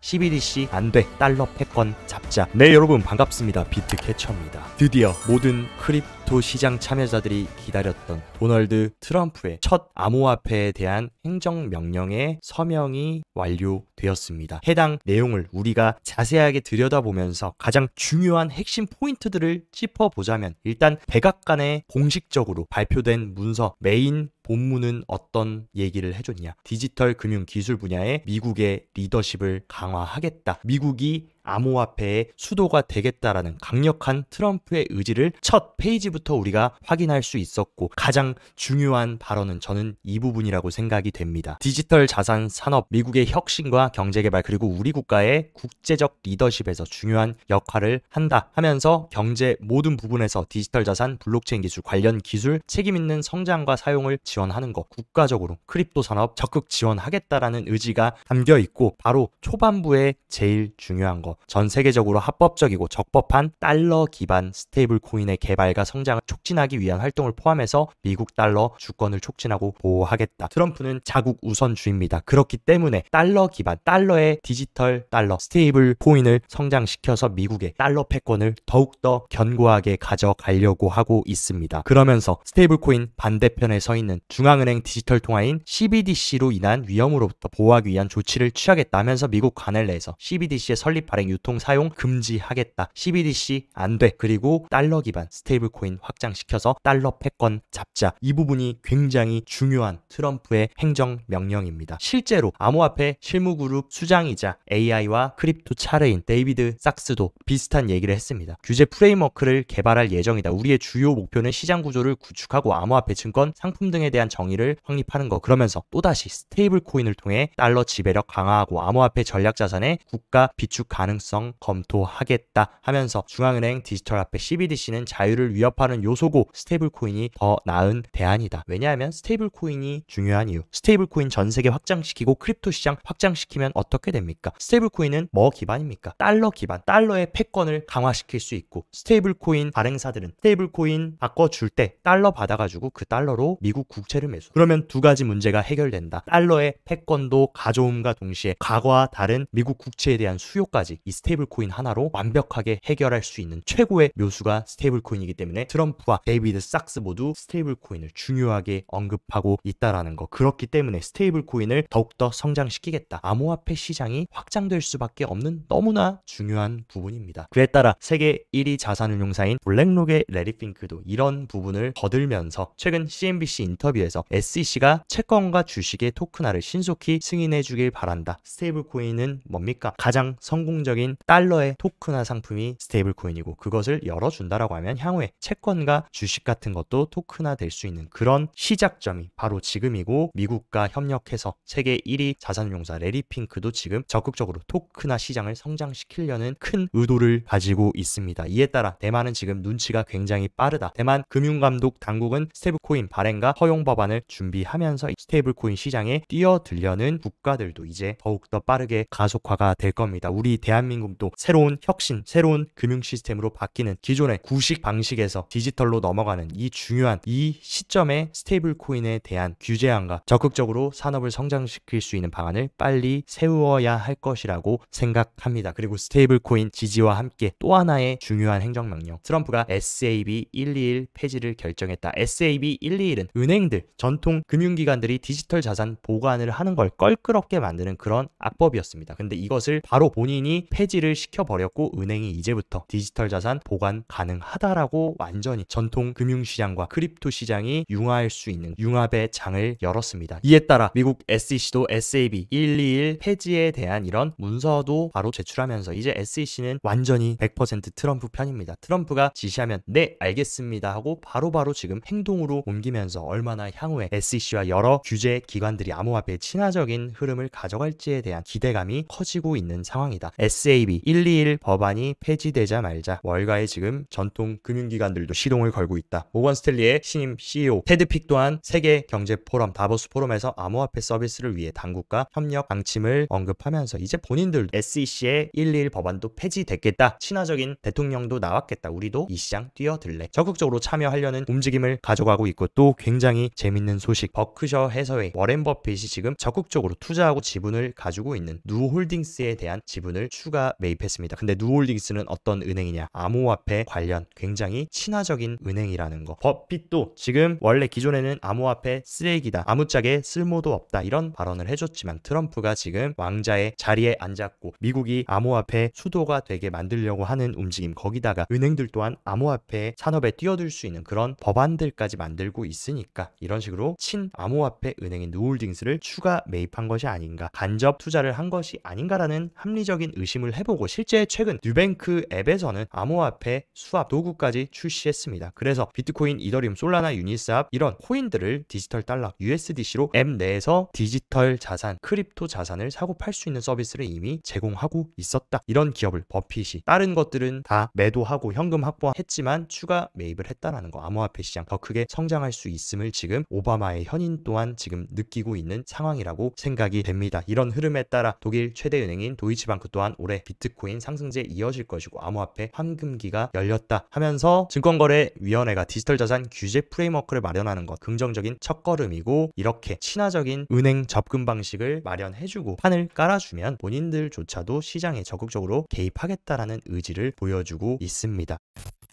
CBDC 안돼, 달러 패권 잡자. 네 여러분 반갑습니다. 비트캐쳐입니다. 드디어 모든 크립토 시장 참여자들이 기다렸던 도널드 트럼프의 첫 암호화폐에 대한 행정명령의 서명이 완료되었습니다. 해당 내용을 우리가 자세하게 들여다보면서 가장 중요한 핵심 포인트들을 짚어보자면, 일단 백악관에 공식적으로 발표된 문서 메인 본문은 어떤 얘기를 해줬냐. 디지털 금융 기술 분야의 미국의 리더십을 강화하겠다. 미국이 암호화폐의 수도가 되겠다라는 강력한 트럼프의 의지를 첫 페이지부터 우리가 확인할 수 있었고, 가장 중요한 발언은 저는 이 부분이라고 생각이 됩니다. 디지털 자산 산업, 미국의 혁신과 경제개발, 그리고 우리 국가의 국제적 리더십에서 중요한 역할을 한다 하면서 경제 모든 부분에서 디지털 자산, 블록체인 기술, 관련 기술 책임 있는 성장과 사용을 지원하는 것, 국가적으로 크립토 산업 적극 지원하겠다라는 의지가 담겨 있고, 바로 초반부에 제일 중요한 것, 전 세계적으로 합법적이고 적법한 달러 기반 스테이블 코인의 개발과 성장을 촉진하기 위한 활동을 포함해서 미국 달러 주권을 촉진하고 보호하겠다. 트럼프는 자국 우선주의입니다. 그렇기 때문에 달러 기반, 달러의 디지털 달러 스테이블 코인을 성장시켜서 미국의 달러 패권을 더욱더 견고하게 가져가려고 하고 있습니다. 그러면서 스테이블 코인 반대편에 서 있는 중앙은행 디지털 통화인 CBDC로 인한 위험으로부터 보호하기 위한 조치를 취하겠다 하면서 미국 관할 내에서 CBDC의 설립, 발행, 유통, 사용 금지하겠다. CBDC 안돼. 그리고 달러 기반 스테이블 코인 확장시켜서 달러 패권 잡자. 이 부분이 굉장히 중요한 트럼프의 행정명령입니다. 실제로 암호화폐 실무그룹 수장이자 AI와 크립토 차르인 데이비드 sak스도 비슷한 얘기를 했습니다. 규제 프레임워크를 개발할 예정이다. 우리의 주요 목표는 시장 구조를 구축하고 암호화폐 증권, 상품 등에 대한 정의를 확립하는 것. 그러면서 또다시 스테이블 코인을 통해 달러 지배력 강화하고 암호화폐 전략 자산의 국가 비축 가능성 검토하겠다 하면서 중앙은행 디지털 화폐 CBDC는 자유를 위협하는 요소고 스테이블 코인이 더 나은 대안이다. 왜냐하면 스테이블 코인이 중요한 이유. 스테이블 코인 전 세계 확장시키고 크립토 시장 확장시키면 어떻게 됩니까? 스테이블 코인은 뭐 기반입니까? 달러 기반, 달러의 패권을 강화시킬 수 있고, 스테이블 코인 발행사들은 스테이블 코인 바꿔줄 때 달러 받아가지고 그 달러로 미국 국채를 매수. 그러면 두 가지 문제가 해결된다. 달러의 패권도 가져옴과 동시에 과거와 다른 미국 국채에 대한 수요까지 이 스테이블 코인 하나로 완벽하게 해결할 수 있는 최고의 묘수가 스테이블 코인이기 때문에 트럼프와 데이비드 sak스 모두 스테이블 코인을 중요하게 언급하고 있다라는 거. 그렇기 때문에 스테이블 코인을 더욱더 성장시키겠다. 암호화폐 시장이 확장될 수밖에 없는 너무나 중요한 부분입니다. 그에 따라 세계 1위 자산운용사인 블랙록의 레리 핑크도 이런 부분을 거들면서 최근 CNBC 인터뷰에서 SEC가 채권과 주식의 토큰화를 신속히 승인해 주길 바란다. 스테이블 코인은 뭡니까? 가장 성공적인 달러의 토큰화 상품이 스테이블 코인이고, 그것을 열어준다라고 하면 향후에 채권과 주식 같은 것도 토큰화 될 수 있는 그런 시작점이 바로 지금이고, 미국과 협력해서 세계 1위 자산운용사 레리 핑크도 지금 적극적으로 토큰화 시장을 성장시키려는 큰 의도를 가지고 있습니다. 이에 따라 대만은 지금 눈치가 굉장히 빠르다. 대만 금융감독 당국은 스테이블 코인 발행과 허용 법안을 준비하면서 스테이블 코인 시장에 뛰어들려는 국가들도 이제 더욱더 빠르게 가속화가 될 겁니다. 우리 대한민국도 새로운 혁신, 새로운 금융 시스템으로 바뀌는 기존의 구식 방식에서 디지털로 넘어가는 이 중요한 이 시점에 스테이블 코인에 대한 규제안과 적극적으로 산업을 성장시킬 수 있는 방안을 빨리 세워야 할 것이라고 생각합니다. 그리고 스테이블 코인 지지와 함께 또 하나의 중요한 행정명령, 트럼프가 SAB 121 폐지를 결정했다. SAB 121은 은행들, 전통 금융기관들이 디지털 자산 보관을 하는 걸 껄끄럽게 만드는 그런 악법이었습니다. 근데 이것을 바로 본인이 폐지를 시켜버렸고, 은행이 이제부터 디지털 자산 보관 가능하다라고 완전히 전통 금융시장과 크립토 시장이 융화할 수 있는 융합의 장을 열었습니다. 이에 따라 미국 SEC도 SAB 121 폐지에 대한 이런 문서도 바로 제출하면서 이제 SEC는 완전히 100% 트럼프 편입니다. 트럼프가 지시하면 네 알겠습니다 하고 바로바로 지금 행동으로 옮기면서 얼마나 향후에 SEC와 여러 규제 기관들이 암호화폐의 친화적인 흐름을 가져갈지에 대한 기대감이 커지고 있는 상황이다. SAB 121 법안이 폐지되자마자 월가의 지금 전통 금융기관들도 시동을 걸고 있다. 모건 스탠리의 신임 CEO 테드 픽 또한 세계 경제 포럼 다보스 포럼에서 암호화폐 서비스를 위해 당국과 협력 방침을 언급하면서 이제 본인들도 SEC의 121 법안도 폐지됐겠다. 친화적인 대통령도 나왔겠다. 우리도 이 시장 뛰어들래. 적극적으로 참여하려는 움직임을 가져가고 있고, 또 굉장히 재밌는 소식. 버크셔 해서웨이 워렌 버핏이 지금 적극적으로 투자하고 지분을 가지고 있는 누홀딩스에 대한 지분을 추가 매입했습니다. 근데 누홀딩스는 어떤 은행이냐? 암호화폐 관련 굉장히 친화적인 은행이라는 거. 버핏도 지금 원래 기존에는 암호화폐 쓰레기다, 아무짝에 쓸모도 없다, 이런 발언을 해줬지만 트럼프가 지금 왕자의 자리에 앉았고 미국이 암호화폐 수도가 되게 만들려고 하는 움직임, 거기다가 은행들 또한 암호화폐 산업에 뛰어들 수 있는 그런 법안들까지 만들고 있으니까 이런 식으로 친 암호화폐 은행인 누홀딩스를 추가 매입한 것이 아닌가, 간접 투자를 한 것이 아닌가라는 합리적인 의심을 해보고, 실제 최근 뉴뱅크 앱에서는 암호화폐 수합 도구까지 출시했습니다. 그래서 비트코인, 이더리움, 솔라나, 유니스왑 이런 코인들을 디지털 달러 USDC로 앱 내에서 디지털 자산, 크립토 자산을 사고 팔 수 있는 서비스를 이미 제공하고 있었다. 이런 기업을 버핏이, 다른 것들은 다 매도하고 현금 확보했지만 추가 매입을 했다라는 거. 암호화폐 시장 더 크게 성장할 수 있음을 지금 오바마의 현인 또한 지금 느끼고 있는 상황이라고 생각이 됩니다. 이런 흐름에 따라 독일 최대 은행인 도이치방크 또한 올해 비트코인 상승세에 이어질 것이고 암호화폐 환금기가 열렸다 하면서 증권거래위원회가 디지털 자산 규제 프레임워크를 마련하는 것 긍정적인 첫걸음이고, 이렇게 친화적인 은행 접근 방식을 마련해주고 판을 깔아주면 본인들조차도 시장에 적극적으로 개입하겠다라는 의지를 보여주고 있습니다.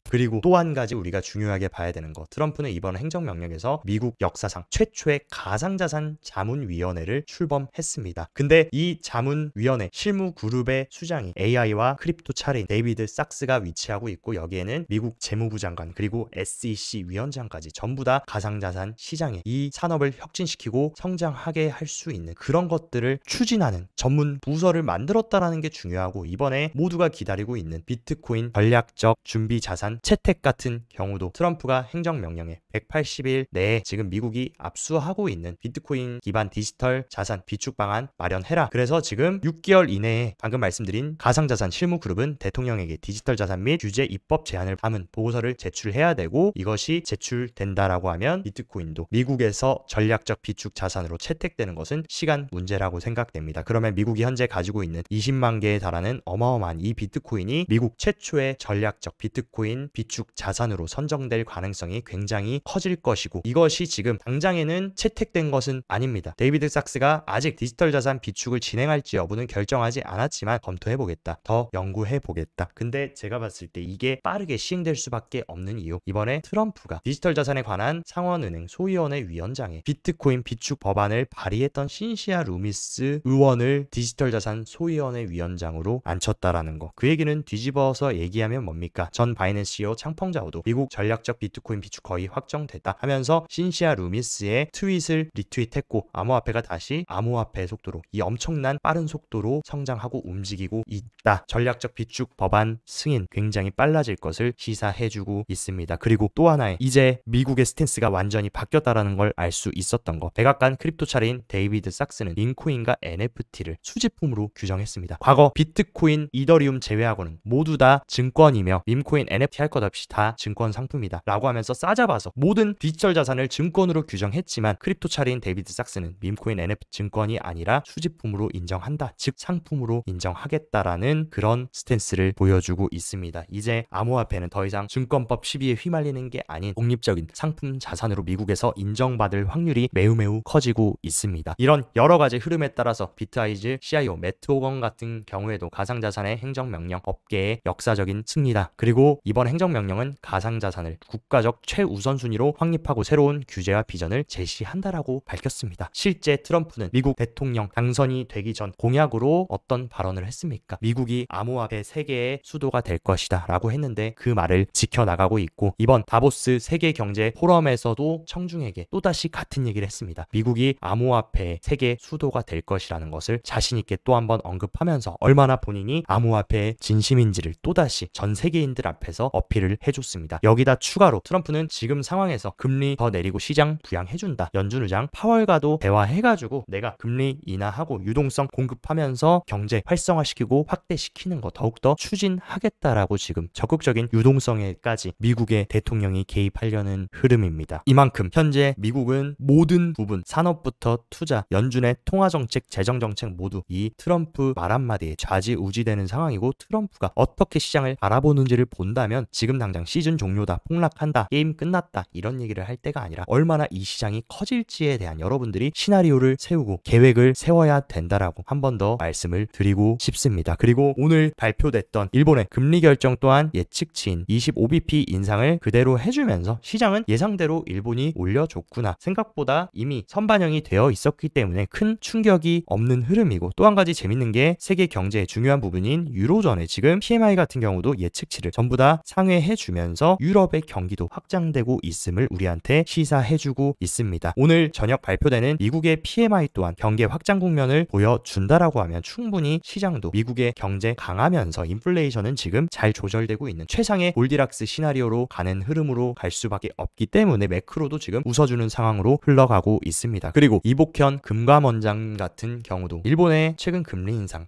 그리고 또 한 가지 우리가 중요하게 봐야 되는 거, 트럼프는 이번 행정명령에서 미국 역사상 최초의 가상자산 자문위원회를 출범했습니다. 근데 이 자문위원회 실무그룹의 수장이 AI와 크립토 차린 데이비드 삭스가 위치하고 있고, 여기에는 미국 재무부 장관 그리고 SEC 위원장까지 전부 다 가상자산 시장에 이 산업을 혁진시키고 성장하게 할 수 있는 그런 것들을 추진하는 전문 부서를 만들었다라는 게 중요하고, 이번에 모두가 기다리고 있는 비트코인 전략적 준비 자산 채택 같은 경우도 트럼프가 행정명령에 180일 내에 지금 미국이 압수하고 있는 비트코인 기반 디지털 자산 비축 방안 마련해라. 그래서 지금 6개월 이내에 방금 말씀드린 가상자산 실무그룹은 대통령에게 디지털 자산 및 규제 입법 제안을 담은 보고서를 제출해야 되고, 이것이 제출된다라고 하면 비트코인도 미국에서 전략적 비축 자산으로 채택되는 것은 시간 문제라고 생각됩니다. 그러면 미국이 현재 가지고 있는 20만 개에 달하는 어마어마한 이 비트코인이 미국 최초의 전략적 비트코인 비축 자산으로 선정될 가능성이 굉장히 커질 것이고, 이것이 지금 당장에는 채택된 것은 아닙니다. 데이비드 삭스가 아직 디지털 자산 비축을 진행할지 여부는 결정하지 않았지만 검토해보겠다, 더 연구해보겠다. 근데 제가 봤을 때 이게 빠르게 시행될 수밖에 없는 이유, 이번에 트럼프가 디지털 자산에 관한 상원은행 소위원회 위원장에 비트코인 비축 법안을 발의했던 신시아 루미스 의원을 디지털 자산 소위원회 위원장으로 앉혔다라는 거. 그 얘기는 뒤집어서 얘기하면 뭡니까? 전 바이낸스 CEO 창펑자오도 미국 전략적 비트코인 비축 거의 확정됐다 하면서 신시아 루미스의 트윗을 리트윗했고, 암호화폐가 다시 암호화폐 속도로, 이 엄청난 빠른 속도로 성장하고 움직이고 있다. 전략적 비축 법안 승인 굉장히 빨라질 것을 시사해주고 있습니다. 그리고 또 하나의, 이제 미국의 스탠스가 완전히 바뀌었다라는 걸 알 수 있었던 거, 백악관 크립토 차린 데이비드 삭스는 밈코인과 NFT를 수집품으로 규정했습니다. 과거 비트코인, 이더리움 제외하고는 모두 다 증권이며 밈코인, NFT 할 것 없이 다 증권 상품이다 라고 하면서 싸잡아서 모든 디지털 자산을 증권으로 규정했지만, 크립토 차린 데이비드 삭스는 밈코인, NFT 증권이 아니라 수집품으로 인정한다, 즉 상품으로 인정하겠다라는 그런 스탠스를 보여주고 있습니다. 이제 암호화폐는 더 이상 증권법 시비에 휘말리는 게 아닌 독립적인 상품 자산으로 미국에서 인정받을 확률이 매우 커지고 있습니다. 이런 여러 가지 흐름에 따라서 비트아이즈 CIO 매트 호건 같은 경우에도 가상자산의 행정명령 업계의 역사적인 승리다. 그리고 이번 행정명령은 가상자산을 국가적 최우선순위로 확립하고 새로운 규제와 비전을 제시한다라고 밝혔습니다. 실제 트럼프는 미국 대통령 당선이 되기 전 공약으로 어떤 발언을 했습니까? 미국이 암호화폐 세계의 수도가 될 것이다 라고 했는데 그 말을 지켜나가고 있고, 이번 다보스 세계경제 포럼에서도 청중에게 또다시 같은 얘기를 했습니다. 미국이 암호화폐 세계 수도가 될 것이라는 것을 자신있게 또 한 번 언급하면서 얼마나 본인이 암호화폐의 진심인지를 또다시 전 세계인들 앞에서 어필을 해줬습니다. 여기다 추가로 트럼프는 지금 상황에서 금리 더 내리고 시장 부양해준다. 연준 의장 파월과도 대화해가지고 내가 금리 인하하고 유동성 공급하면서 경제 활성화시키고 확대시키는 거 더욱더 추진하겠다라고 지금 적극적인 유동성에까지 미국의 대통령이 개입하려는 흐름입니다. 이만큼 현재 미국은 모든 부분 산업부터 투자, 연준의 통화정책, 재정정책 모두 이 트럼프 말 한마디에 좌지우지되는 상황이고 트럼프가 어떻게 시장을 바라보는지를 본다면 지금 당장 시즌 종료다, 폭락한다, 게임 끝났다 이런 얘기를 할 때가 아니라 얼마나 이 시장이 커질지에 대한 여러분들이 시나리오를 세우고 계획을 세워야 된다라고 한 번 더 말씀을 드리고 싶습니다. 그리고 오늘 발표됐던 일본의 금리 결정 또한 예측치인 25bp 인상을 그대로 해주면서 시장은 예상대로 일본이 올려줬구나, 생각보다 이미 선반영이 되어 있었기 때문에 큰 충격이 없는 흐름이고, 또 한 가지 재밌는 게 세계 경제의 중요한 부분인 유로존의 지금 PMI 같은 경우도 예측치를 전부 다 상회해주면서 유럽의 경기도 확장되고 있음을 우리한테 시사해주고 있습니다. 오늘 저녁 발표되는 미국의 PMI 또한 경계 확장 국면을 보여준다라고 하면 충분히 시장도 미국의 경제 강하면서 인플레이션은 지금 잘 조절되고 있는 최상의 골디락스 시나리오로 가는 흐름으로 갈 수밖에 없기 때문에 매크로도 지금 웃어주는 상황으로 흘러가고 있습니다. 그리고 이복현 금감원장 같은 경우도 일본의 최근 금리 인상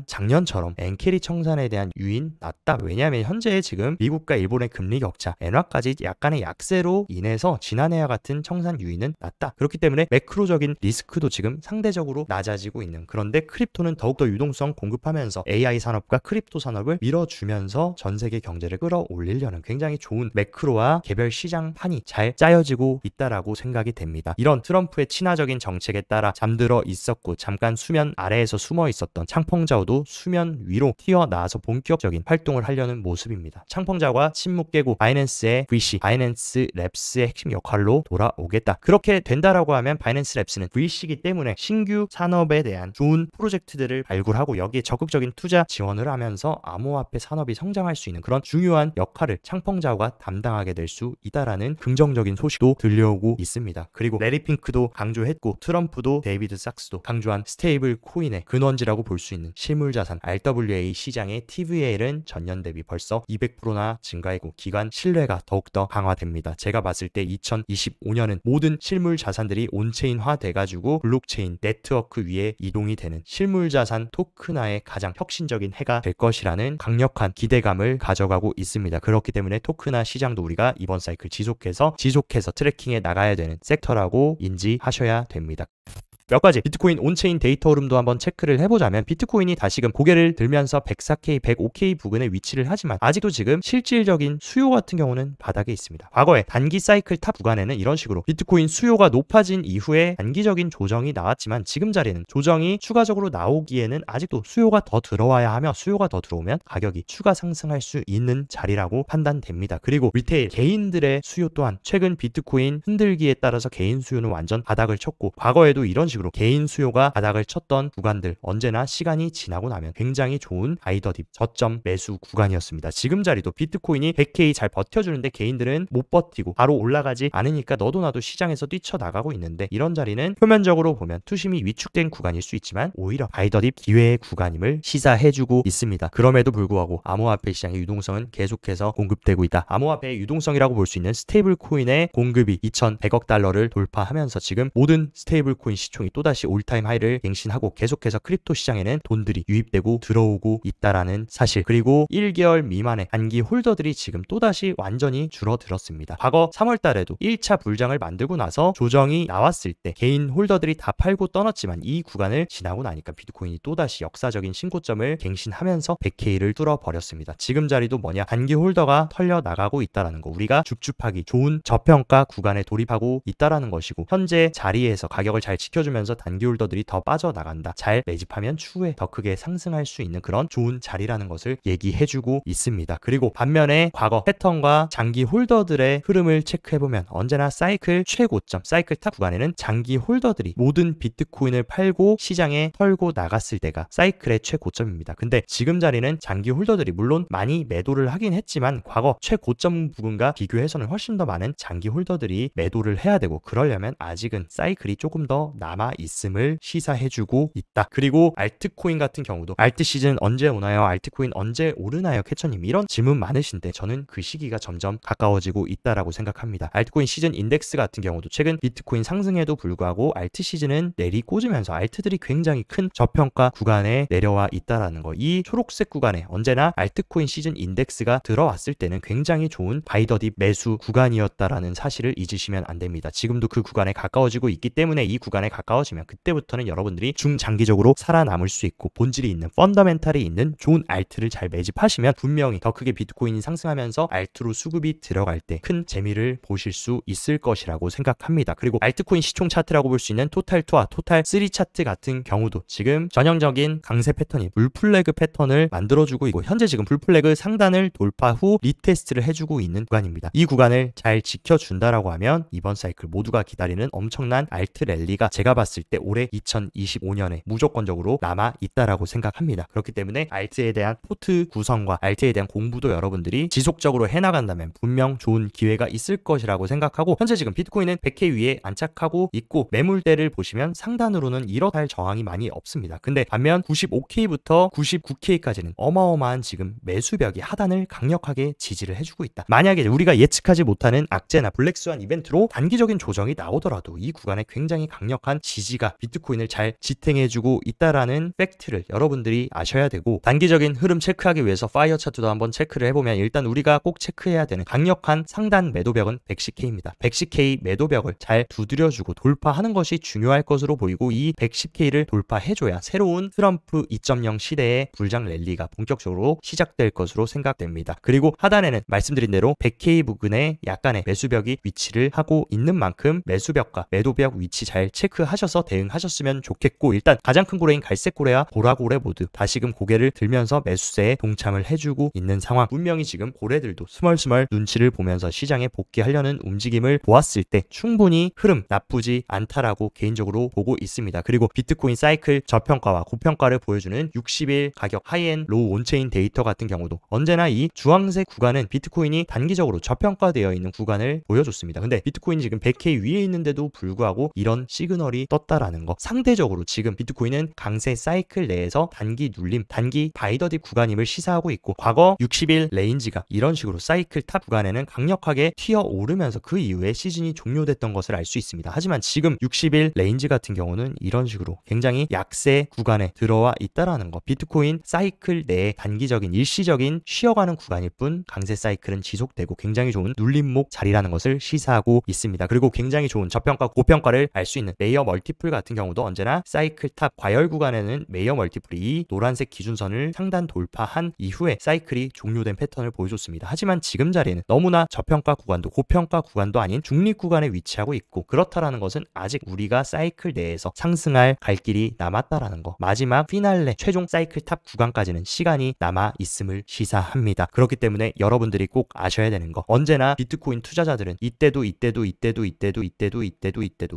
작년처럼 엔캐리 청산에 대한 유인 낮다. 왜냐하면 현재 지금 미국과 일본의 금리 격차 엔화까지 약간의 약세로 인해서 지난해와 같은 청산 유인은 낮다. 그렇기 때문에 매크로적인 리스크도 지금 상대적으로 낮아지고 있는, 그런데 크립토는 더욱더 유동성 공급하면서 AI 산업과 크립토 산업을 밀어주면서 전 세계 경제를 끌어올리려는 굉장히 좋은 매크로와 개별 시장 판이 잘 짜여지고 있다라고 생각이 됩니다. 이런 트럼프의 친화적인 정책에 따라 잠들어 있었고 잠깐 수면 아래에서 숨어 있었던 창펑자오도 수면 위로 튀어나와서 본격적인 활동을 하려는 모습입니다. 창펑자오가 침묵 깨고 바이낸스의 VC, 바이낸스 랩스의 핵심 역할로 돌아오겠다. 그렇게 된다라고 하면 바이낸스 랩스는 VC이기 때문에 신규 산업에 대한 좋은 프로젝트들을 발굴하고 여기에 적극적인 투자 지원을 하면서 암호화폐 산업이 성장할 수 있는 그런 중요한 역할을 창펑자오가 담당하게 될 수 있다라는 긍정적인 소식도 들려오고 있습니다. 그리고 레리 핑크도 강조했고 트럼프도 데이비드 sak스도 강조한 스테이블 코인의 근원지라고 볼 수 있는 실물자산 RWA 시장의 TVL은 전년 대비 벌써 200%나 증가했고 기관 신뢰가 더욱더 강화됩니다. 제가 봤을 때 2025년은 모든 실물자산들이 온체인화 돼가지고 블록체인 네트워크 위에 이동이 되는 실물자산 토큰화의 가장 혁신적인 해가 될 것이라는 강력한 기대감을 가져가고 있습니다. 그렇기 때문에 토큰화 시장도 우리가 이번 사이클 지속해서 트래킹해 나가야 되는 섹터라고 인지하셔야 됩니다. 몇 가지 비트코인 온체인 데이터 흐름도 한번 체크를 해보자면 비트코인이 다시금 고개를 들면서 104K, 105K 부근에 위치를 하지만 아직도 지금 실질적인 수요 같은 경우는 바닥에 있습니다. 과거에 단기 사이클 탑 구간에는 이런 식으로 비트코인 수요가 높아진 이후에 단기적인 조정이 나왔지만 지금 자리는 조정이 추가적으로 나오기에는 아직도 수요가 더 들어와야 하며 수요가 더 들어오면 가격이 추가 상승할 수 있는 자리라고 판단됩니다. 그리고 리테일 개인들의 수요 또한 최근 비트코인 흔들기에 따라서 개인 수요는 완전 바닥을 쳤고 과거에도 이런 식으로 개인 수요가 바닥을 쳤던 구간들 언제나 시간이 지나고 나면 굉장히 좋은 바이더딥 저점 매수 구간이었습니다. 지금 자리도 비트코인이 100K 잘 버텨주는데 개인들은 못 버티고 바로 올라가지 않으니까 너도 나도 시장에서 뛰쳐나가고 있는데 이런 자리는 표면적으로 보면 투심이 위축된 구간일 수 있지만 오히려 바이더딥 기회의 구간임을 시사해주고 있습니다. 그럼에도 불구하고 암호화폐 시장의 유동성은 계속해서 공급되고 있다. 암호화폐의 유동성이라고 볼 수 있는 스테이블 코인의 공급이 2,100억 달러를 돌파하면서 지금 모든 스테이블 코인 시총이 또다시 올타임 하이를 갱신하고 계속해서 크립토 시장에는 돈들이 유입되고 들어오고 있다라는 사실, 그리고 1개월 미만의 단기 홀더들이 지금 또다시 완전히 줄어들었습니다. 과거 3월 달에도 1차 불장을 만들고 나서 조정이 나왔을 때 개인 홀더들이 다 팔고 떠났지만 이 구간을 지나고 나니까 비트코인이 또다시 역사적인 신고점을 갱신하면서 100K를 뚫어버렸습니다. 지금 자리도 뭐냐, 단기 홀더가 털려 나가고 있다라는 거, 우리가 줍줍하기 좋은 저평가 구간에 돌입하고 있다라는 것이고 현재 자리에서 가격을 잘 지켜주면서 단기 홀더들이 더 빠져나간다. 잘 매집하면 추후에 더 크게 상승할 수 있는 그런 좋은 자리라는 것을 얘기해주고 있습니다. 그리고 반면에 과거 패턴과 장기 홀더들의 흐름을 체크해보면 언제나 사이클 최고점, 사이클 탑 구간에는 장기 홀더들이 모든 비트코인을 팔고 시장에 털고 나갔을 때가 사이클의 최고점입니다. 근데 지금 자리는 장기 홀더들이 물론 많이 매도를 하긴 했지만 과거 최고점 부분과 비교해서는 훨씬 더 많은 장기 홀더들이 매도를 해야 되고 그러려면 아직은 사이클이 조금 더 남아 남아 있음을 시사해주고 있다. 그리고 알트코인 같은 경우도 알트 시즌 언제 오나요? 알트코인 언제 오르나요? 캐쳐님, 이런 질문 많으신데 저는 그 시기가 점점 가까워지고 있다라고 생각합니다. 알트코인 시즌 인덱스 같은 경우도 최근 비트코인 상승에도 불구하고 알트 시즌은 내리꽂으면서 알트들이 굉장히 큰 저평가 구간에 내려와 있다라는 거. 이 초록색 구간에 언제나 알트코인 시즌 인덱스가 들어왔을 때는 굉장히 좋은 바이더딥 매수 구간이었다라는 사실을 잊으시면 안 됩니다. 지금도 그 구간에 가까워지고 있기 때문에 이 구간에 가까워지면 그때부터는 여러분들이 중장기적으로 살아남을 수 있고 본질이 있는 펀더멘탈이 있는 좋은 알트를 잘 매집하시면 분명히 더 크게 비트코인이 상승하면서 알트로 수급이 들어갈 때 큰 재미를 보실 수 있을 것이라고 생각합니다. 그리고 알트코인 시총 차트라고 볼 수 있는 토탈2와 토탈3 차트 같은 경우도 지금 전형적인 강세 패턴이 불플래그 패턴을 만들어주고 있고 현재 지금 불플래그 상단을 돌파 후 리테스트를 해주고 있는 구간입니다. 이 구간을 잘 지켜준다라고 하면 이번 사이클 모두가 기다리는 엄청난 알트 랠리가 제가 봤을 때 올해 2025년에 무조건적으로 남아 있다라고 생각합니다. 그렇기 때문에 알트에 대한 포트 구성과 알트에 대한 공부도 여러분들이 지속적으로 해나간다면 분명 좋은 기회가 있을 것이라고 생각하고, 현재 지금 비트코인은 100K 위에 안착하고 있고 매물대를 보시면 상단으로는 이렇다 할 저항이 많이 없습니다. 근데 반면 95K부터 99K까지는 어마어마한 지금 매수벽이 하단을 강력하게 지지를 해주고 있다. 만약에 우리가 예측하지 못하는 악재나 블랙스완 이벤트로 단기적인 조정이 나오더라도 이 구간에 굉장히 강력한 지지가 비트코인을 잘 지탱해주고 있다라는 팩트를 여러분들이 아셔야 되고, 단기적인 흐름 체크하기 위해서 파이어 차트도 한번 체크를 해보면 일단 우리가 꼭 체크해야 되는 강력한 상단 매도벽은 110K입니다. 110K 매도벽을 잘 두드려주고 돌파하는 것이 중요할 것으로 보이고, 이 110K를 돌파해줘야 새로운 트럼프 2.0 시대의 불장 랠리가 본격적으로 시작될 것으로 생각됩니다. 그리고 하단에는 말씀드린 대로 100K 부근에 약간의 매수벽이 위치를 하고 있는 만큼 매수벽과 매도벽 위치 잘 체크하셔서 대응하셨으면 좋겠고, 일단 가장 큰 고래인 갈색 고래와 보라고래 모두 다시금 고개를 들면서 매수세에 동참을 해주고 있는 상황. 분명히 지금 고래들도 스멀스멀 눈치를 보면서 시장에 복귀하려는 움직임을 보았을 때 충분히 흐름 나쁘지 않다라고 개인적으로 보고 있습니다. 그리고 비트코인 사이클 저평가와 고평가를 보여주는 60일 가격 하이엔 로우 온체인 데이터 같은 경우도 언제나 이 주황색 구간은 비트코인이 단기적으로 저평가되어 있는 구간을 보여줬습니다. 근데 비트코인이 지금 100K 위에 있는데도 불구하고 이런 시그널이 떴다라는 거, 상대적으로 지금 비트코인은 강세 사이클 내에서 단기 눌림, 단기 바이더딥 구간임을 시사하고 있고, 과거 60일 레인지가 이런 식으로 사이클 탑 구간에는 강력하게 튀어 오르면서 그 이후에 시즌이 종료됐던 것을 알 수 있습니다. 하지만 지금 60일 레인지 같은 경우는 이런 식으로 굉장히 약세 구간에 들어와 있다라는 거, 비트코인 사이클 내에 단기적인 일시적인 쉬어가는 구간일 뿐 강세 사이클은 지속되고 굉장히 좋은 눌림목 자리라는 것을 시사하고 있습니다. 그리고 굉장히 좋은 저평가 고평가를 알 수 있는 메이어 멀티플 같은 경우도 언제나 사이클 탑 과열 구간에는 메이어 멀티플이 노란색 기준선을 상단 돌파한 이후에 사이클이 종료된 패턴을 보여줬습니다. 하지만 지금 자리에는 너무나 저평가 구간도 고평가 구간도 아닌 중립 구간에 위치하고 있고, 그렇다라는 것은 아직 우리가 사이클 내에서 상승할 갈 길이 남았다라는 거, 마지막 피날레 최종 사이클 탑 구간까지는 시간이 남아 있음을 시사합니다. 그렇기 때문에 여러분들이 꼭 아셔야 되는 거, 언제나 비트코인 투자자들은 이때도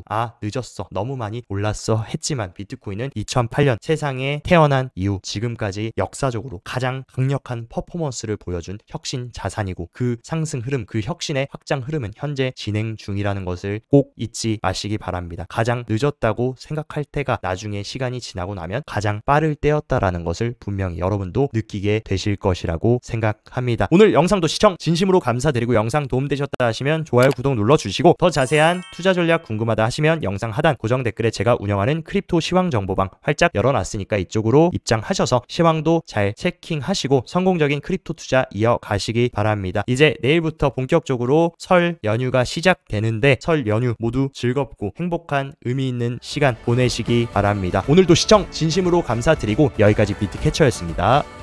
아 늦었어, 너무 많이 올랐어 했지만 비트코인은 2008년 세상에 태어난 이후 지금까지 역사적으로 가장 강력한 퍼포먼스를 보여준 혁신 자산이고, 그 상승 흐름, 그 혁신의 확장 흐름은 현재 진행 중이라는 것을 꼭 잊지 마시기 바랍니다. 가장 늦었다고 생각할 때가 나중에 시간이 지나고 나면 가장 빠를 때였다라는 것을 분명히 여러분도 느끼게 되실 것이라고 생각합니다. 오늘 영상도 시청 진심으로 감사드리고, 영상 도움되셨다 하시면 좋아요, 구독 눌러주시고, 더 자세한 투자 전략 궁금하다 하시면 영상 하단 고정 댓글에 제가 운영하는 크립토 시황 정보방 활짝 열어놨으니까 이쪽으로 입장하셔서 시황도 잘 체킹하시고 성공적인 크립토 투자 이어가시기 바랍니다. 이제 내일부터 본격적으로 설 연휴가 시작되는데 설 연휴 모두 즐겁고 행복한 의미 있는 시간 보내시기 바랍니다. 오늘도 시청 진심으로 감사드리고 여기까지 비트캐쳐였습니다.